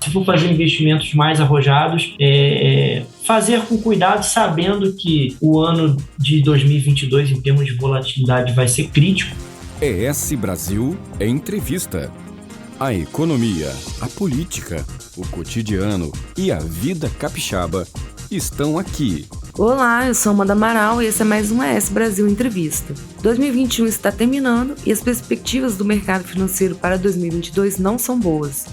Se for fazer investimentos mais arrojados, fazer com cuidado, sabendo que o ano de 2022, em termos de volatilidade, vai ser crítico. ES Brasil Entrevista. A economia, a política, o cotidiano e a vida capixaba estão aqui. Olá, eu sou Amanda Amaral e esse é mais um ES Brasil Entrevista. 2021 está terminando e as perspectivas do mercado financeiro para 2022 não são boas.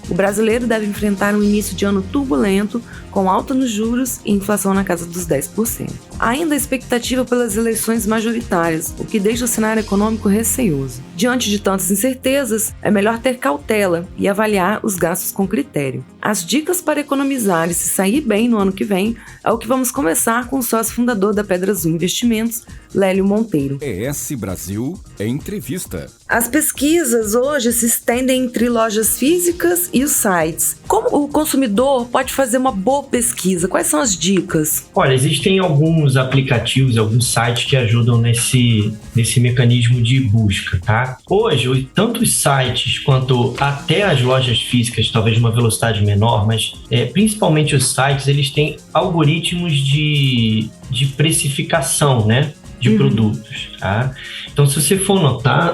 O brasileiro deve enfrentar um início de ano turbulento, com alta nos juros e inflação na casa dos 10%. Ainda a expectativa pelas eleições majoritárias, o que deixa o cenário econômico receoso. Diante de tantas incertezas, é melhor ter cautela e avaliar os gastos com critério. As dicas para economizar e se sair bem no ano que vem é o que vamos começar com o sócio fundador da Pedra Azul Investimentos, Lélio Monteiro. ES Brasil Entrevista. As pesquisas hoje se estendem entre lojas físicas e os sites. Como o consumidor pode fazer uma boa pesquisa? Quais são as dicas? Olha, existem alguns aplicativos, alguns sites que ajudam nesse mecanismo de busca, tá? Hoje, tanto os sites quanto até as lojas físicas, talvez uma velocidade menor, mas principalmente os sites, eles têm algoritmos de precificação, né? De produtos, tá? Então, se você for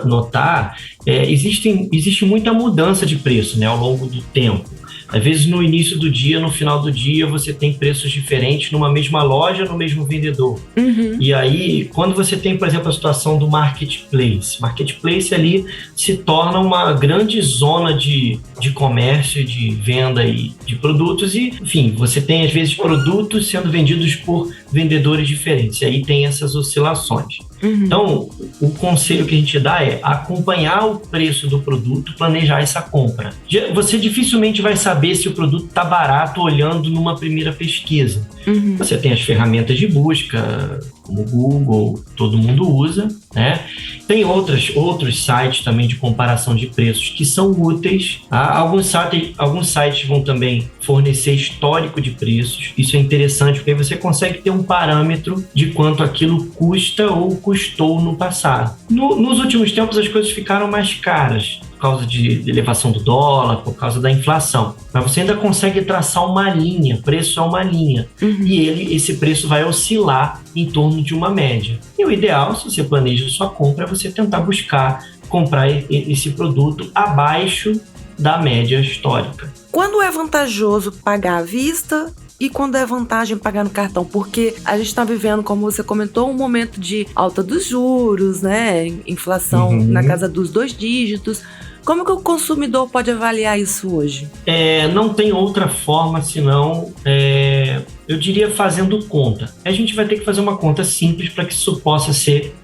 notar, existe muita mudança de preço, né, ao longo do tempo. Às vezes, no início do dia, no final do dia, você tem preços diferentes numa mesma loja, no mesmo vendedor. E aí, quando você tem, por exemplo, a situação do marketplace ali se torna uma grande zona de comércio, de venda e de produtos e, enfim, você tem, às vezes, produtos sendo vendidos por vendedores diferentes. E aí tem essas oscilações. Então, o conselho que a gente dá é acompanhar o preço do produto, planejar essa compra. Você dificilmente vai saber se o produto está barato olhando numa primeira pesquisa. Você tem as ferramentas de busca, como o Google, todo mundo usa, né? Tem outros sites também de comparação de preços que são úteis. Tá? Alguns sites vão também fornecer histórico de preços. Isso é interessante porque você consegue ter um parâmetro de quanto aquilo custa ou custou no passado. Nos últimos tempos as coisas ficaram mais caras por causa de elevação do dólar, por causa da inflação. Mas você ainda consegue traçar uma linha, preço é uma linha. E esse preço vai oscilar em torno de uma média. E o ideal, se você planeja a sua compra, é você tentar comprar esse produto abaixo da média histórica. Quando é vantajoso pagar à vista e quando é vantagem pagar no cartão? Porque a gente está vivendo, como você comentou, um momento de alta dos juros, né? Inflação na casa dos 2 dígitos. Como que o consumidor pode avaliar isso hoje? Não tem outra forma senão, eu diria, fazendo conta. A gente vai ter que fazer uma conta simples para que isso possa ser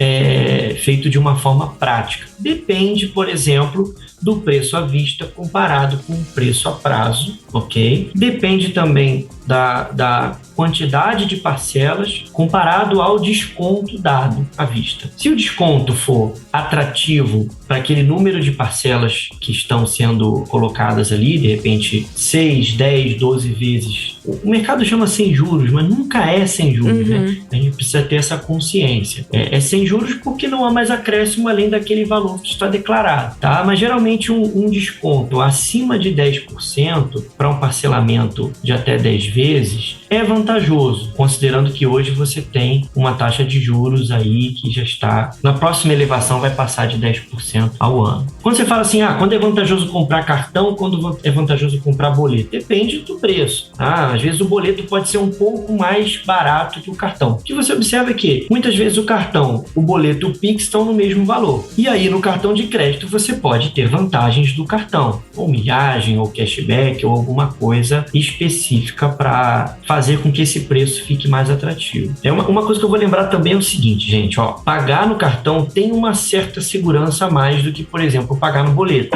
feito de uma forma prática. Depende, por exemplo, do preço à vista comparado com o preço a prazo, ok? Depende também da quantidade de parcelas comparado ao desconto dado à vista. Se o desconto for atrativo para aquele número de parcelas que estão sendo colocadas ali, de repente 6, 10, 12 vezes, o mercado chama sem juros, mas nunca é sem juros, né? A gente precisa ter essa consciência. É sem juros porque não há mais acréscimo além daquele valor que está declarado, tá? Mas geralmente um desconto acima de 10% para um parcelamento de até 10 vezes é vantajoso, considerando que hoje você tem uma taxa de juros aí que já está, na próxima elevação vai passar de 10% ao ano. Quando você fala assim, quando é vantajoso comprar cartão, quando é vantajoso comprar boleto? Depende do preço, tá? Às vezes o boleto pode ser um pouco mais barato que o cartão. O que você observa é que muitas vezes o cartão, o boleto e o Pix estão no mesmo valor. E aí no cartão de crédito você pode ter vantagens do cartão, ou milhagem, ou cashback, ou alguma coisa específica para fazer com que esse preço fique mais atrativo. Uma coisa que eu vou lembrar também é o seguinte, gente, pagar no cartão tem uma certa segurança a mais do que, por exemplo, pagar no boleto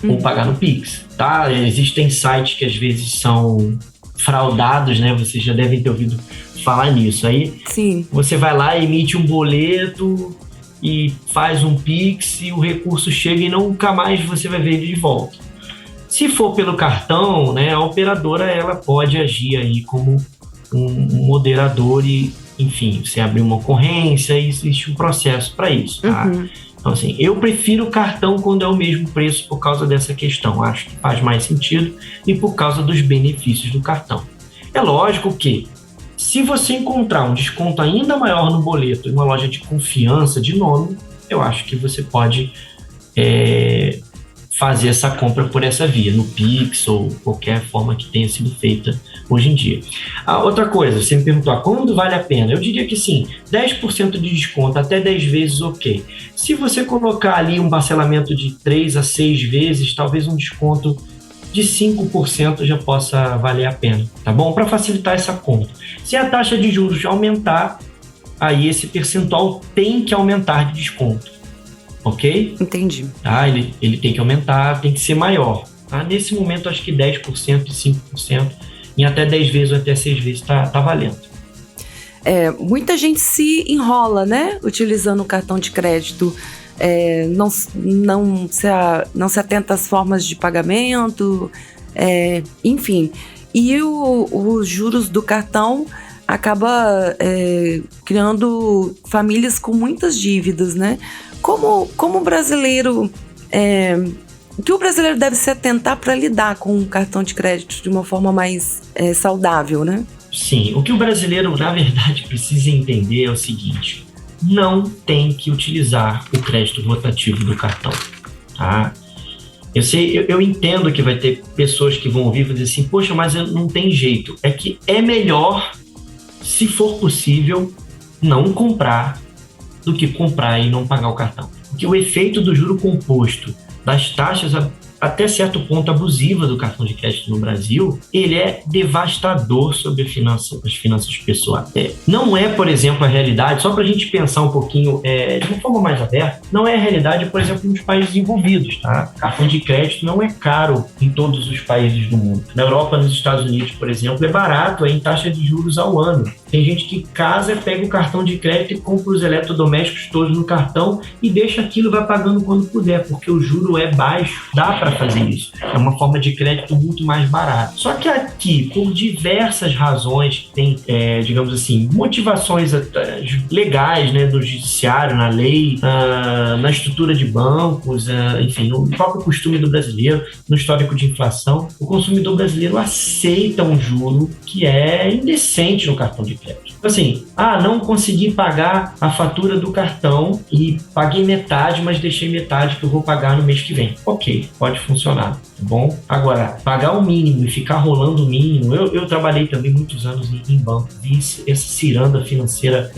ou pagar no Pix, tá? Existem sites que às vezes são fraudados, né? Vocês já devem ter ouvido falar nisso. Aí Sim. Você vai lá, emite um boleto e faz um Pix e o recurso chega e nunca mais você vai ver ele de volta. Se for pelo cartão, né, a operadora ela pode agir aí como um moderador e, enfim, você abrir uma ocorrência e existe um processo para isso, tá? Então, assim, eu prefiro o cartão quando é o mesmo preço por causa dessa questão. Acho que faz mais sentido e por causa dos benefícios do cartão. É lógico que, se você encontrar um desconto ainda maior no boleto em uma loja de confiança, de nome, eu acho que você pode fazer essa compra por essa via, no Pix ou qualquer forma que tenha sido feita hoje em dia. Outra coisa, você me perguntou, quando vale a pena? Eu diria que sim, 10% de desconto, até 10 vezes ok. Se você colocar ali um parcelamento de 3 a 6 vezes, talvez um desconto de 5% já possa valer a pena, tá bom? Para facilitar essa conta. Se a taxa de juros aumentar, aí esse percentual tem que aumentar de desconto. Ok? Entendi. Tá? Ele tem que aumentar, tem que ser maior. Tá? Nesse momento, acho que 10% e 5%, em até 10 vezes ou até 6 vezes tá valendo. Muita gente se enrola, né? Utilizando o cartão de crédito. Não se atenta às formas de pagamento, enfim. E os juros do cartão acaba criando famílias com muitas dívidas, né? Como brasileiro, o que o brasileiro deve se atentar para lidar com o cartão de crédito de uma forma mais saudável, né? Sim, o que o brasileiro, na verdade, precisa entender é o seguinte: não tem que utilizar o crédito rotativo do cartão, tá? Eu entendo que vai ter pessoas que vão ouvir e vão dizer assim, poxa, mas não tem jeito. É que é melhor, se for possível, não comprar do que comprar e não pagar o cartão. Porque o efeito do juro composto, das taxas até certo ponto abusiva do cartão de crédito no Brasil, ele é devastador sobre as finanças pessoais. Não é, por exemplo, a realidade, só para a gente pensar um pouquinho de uma forma mais aberta, não é a realidade, por exemplo, nos países desenvolvidos, tá? Cartão de crédito não é caro em todos os países do mundo. Na Europa, nos Estados Unidos, por exemplo, é barato, em taxa de juros ao ano. Tem gente que casa, pega o cartão de crédito e compra os eletrodomésticos todos no cartão e deixa aquilo e vai pagando quando puder, porque o juro é baixo, dá para fazer isso. É uma forma de crédito muito mais barata. Só que aqui, por diversas razões, tem, digamos assim, motivações legais, né, do judiciário, na lei, na estrutura de bancos, enfim, no próprio costume do brasileiro, no histórico de inflação, o consumidor brasileiro aceita um juro que é indecente no cartão de crédito. Assim, não consegui pagar a fatura do cartão e paguei metade, mas deixei metade que eu vou pagar no mês que vem. Ok, pode funcionar, tá bom? Agora, pagar o mínimo e ficar rolando o mínimo, eu trabalhei também muitos anos em banco, vi essa ciranda financeira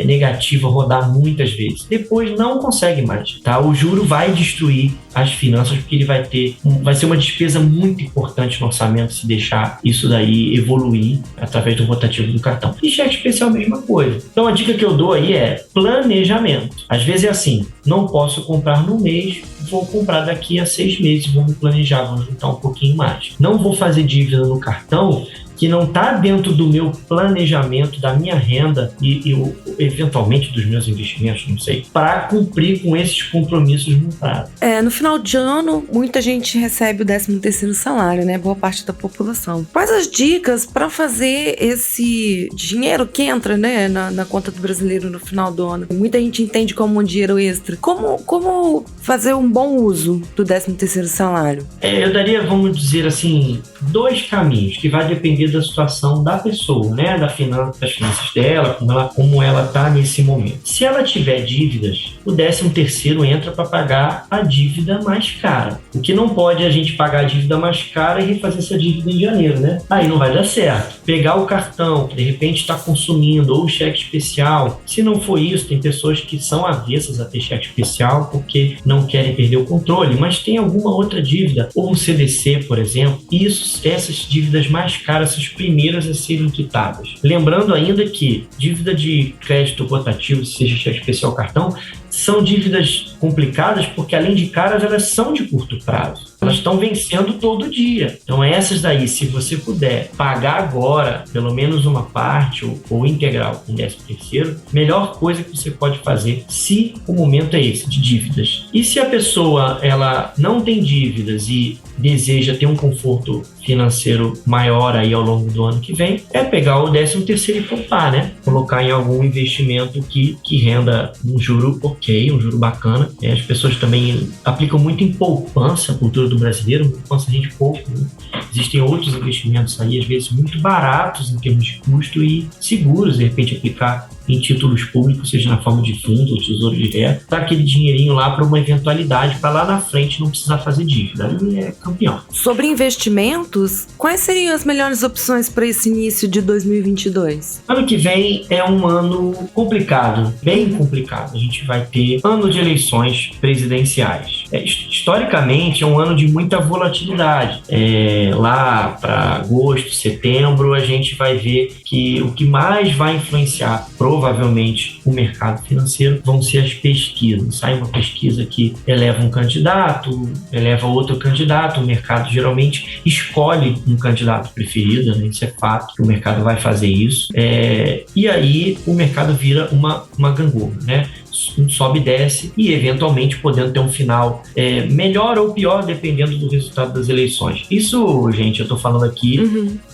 negativa rodar muitas vezes. Depois não consegue mais, tá? O juro vai destruir as finanças, porque ele vai ser uma despesa muito importante no orçamento se deixar isso daí evoluir através do rotativo do cartão. E cheque especial é a mesma coisa. Então a dica que eu dou aí é planejamento. Às vezes é assim, não posso comprar no mês, vou comprar daqui a 6 meses, vou me planejar, vou juntar um pouquinho mais. Não vou fazer dívida no cartão que não está dentro do meu planejamento, da minha renda e eventualmente dos meus investimentos, não sei, para cumprir com esses compromissos montados. No final de ano, muita gente recebe o 13º salário, né? Boa parte da população. Quais as dicas para fazer esse dinheiro que entra, né, na conta do brasileiro no final do ano? Muita gente entende como um dinheiro extra. Como fazer um bom uso do 13º salário? Eu daria, vamos dizer assim, 2 caminhos, que vai depender da situação da pessoa, né? Das finanças dela, como ela está nesse momento. Se ela tiver dívidas, o 13º entra para pagar a dívida mais cara. O que não pode é a gente pagar a dívida mais cara e refazer essa dívida em janeiro, né? Aí não vai dar certo. Pegar o cartão, de repente está consumindo, ou o cheque especial. Se não for isso, tem pessoas que são avessas a ter cheque especial porque não querem perder o controle, mas tem alguma outra dívida, ou um CDC, por exemplo. Essas dívidas mais caras são as primeiras a serem quitadas. Lembrando ainda que dívida de crédito rotativo, seja cheque especial ou cartão, são dívidas complicadas porque, além de caras, elas são de curto prazo. Elas estão vencendo todo dia. Então essas daí, se você puder pagar agora, pelo menos uma parte ou integral com 13º, melhor coisa que você pode fazer se o momento é esse, de dívidas. E se a pessoa ela não tem dívidas e deseja ter um conforto financeiro maior aí ao longo do ano que vem, é pegar o 13º e poupar, né? Colocar em algum investimento que renda um juro ok, um juro bacana. As pessoas também aplicam muito em poupança, a cultura do brasileiro, poupança a gente poupa, né? Existem outros investimentos aí, às vezes muito baratos em termos de custo e seguros, de repente aplicar em títulos públicos, seja na forma de fundo ou tesouro direto, dar aquele dinheirinho lá para uma eventualidade, para lá na frente não precisar fazer dívida. Aí é campeão. Sobre investimentos, quais seriam as melhores opções para esse início de 2022? Ano que vem é um ano complicado, bem complicado. A gente vai ter ano de eleições presidenciais. Historicamente, é um ano de muita volatilidade. Lá para agosto, setembro, a gente vai ver que o que mais vai influenciar provavelmente o mercado financeiro vão ser as pesquisas. Sai uma pesquisa que eleva um candidato, eleva outro candidato, o mercado geralmente escolhe um candidato preferido, né? Isso é fato, que o mercado vai fazer isso. E aí o mercado vira uma gangorra, né? Sobe e desce e eventualmente podendo ter um final melhor ou pior dependendo do resultado das eleições. Isso, gente, eu tô falando aqui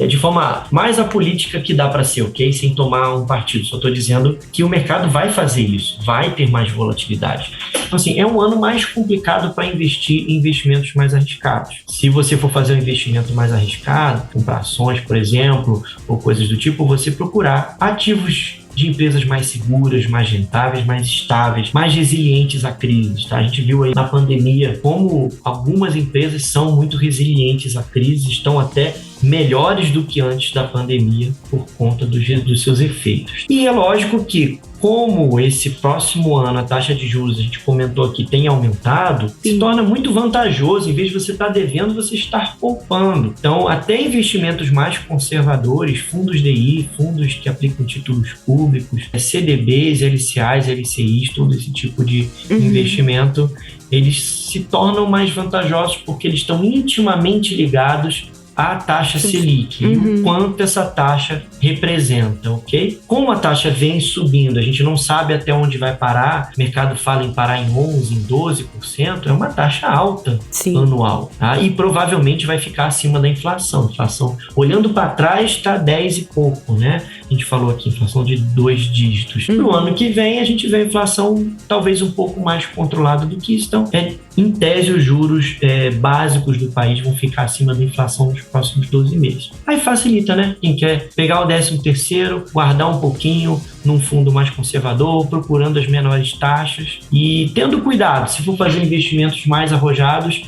de forma mais apolítica que dá para ser, ok? Sem tomar um partido. Só tô dizendo que o mercado vai fazer isso, vai ter mais volatilidade. Então, assim, é um ano mais complicado para investir em investimentos mais arriscados. Se você for fazer um investimento mais arriscado, comprar ações, por exemplo, ou coisas do tipo, você procurar ativos de empresas mais seguras, mais rentáveis, mais estáveis, mais resilientes a crises, tá? A gente viu aí na pandemia como algumas empresas são muito resilientes a crises, estão até melhores do que antes da pandemia por conta dos seus efeitos. E é lógico que, como esse próximo ano a taxa de juros, a gente comentou aqui, tem aumentado, se torna muito vantajoso, em vez de você estar devendo, você estar poupando. Então, até investimentos mais conservadores, fundos DI, fundos que aplicam títulos públicos, CDBs, LCAs, LCIs, todo esse tipo de investimento, eles se tornam mais vantajosos porque eles estão intimamente ligados a taxa Selic e o quanto essa taxa representa, ok? Como a taxa vem subindo, a gente não sabe até onde vai parar, o mercado fala em parar em 11%, em 12%, é uma taxa alta anual, tá? E provavelmente vai ficar acima da inflação. A inflação, olhando para trás, está 10 e pouco, né? A gente falou aqui, inflação de 2 dígitos. No ano que vem, a gente vê a inflação talvez um pouco mais controlada do que isso. Então, em tese, os juros básicos do país vão ficar acima da inflação nos próximos 12 meses. Aí facilita, né? Quem quer pegar o 13º, guardar um pouquinho num fundo mais conservador, procurando as menores taxas e tendo cuidado, se for fazer investimentos mais arrojados,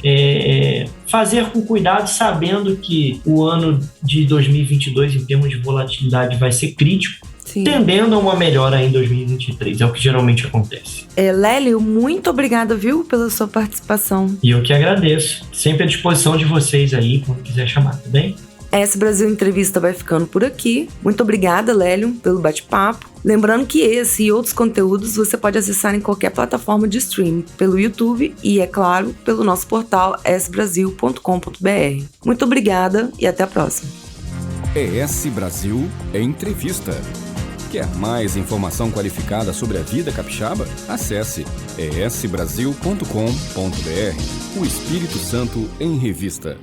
fazer com cuidado, sabendo que o ano de 2022, em termos de volatilidade, vai ser crítico, tendendo a uma melhora em 2023, é o que geralmente acontece. Lélio, muito obrigada, viu, pela sua participação. E eu que agradeço, sempre à disposição de vocês aí, quando quiser chamar, tá bem? ES Brasil Entrevista vai ficando por aqui. Muito obrigada, Lélio, pelo bate-papo. Lembrando que esse e outros conteúdos você pode acessar em qualquer plataforma de streaming, pelo YouTube e, é claro, pelo nosso portal esbrasil.com.br. Muito obrigada e até a próxima. ES Brasil Entrevista. Quer mais informação qualificada sobre a vida capixaba? Acesse esbrasil.com.br. O Espírito Santo em Revista.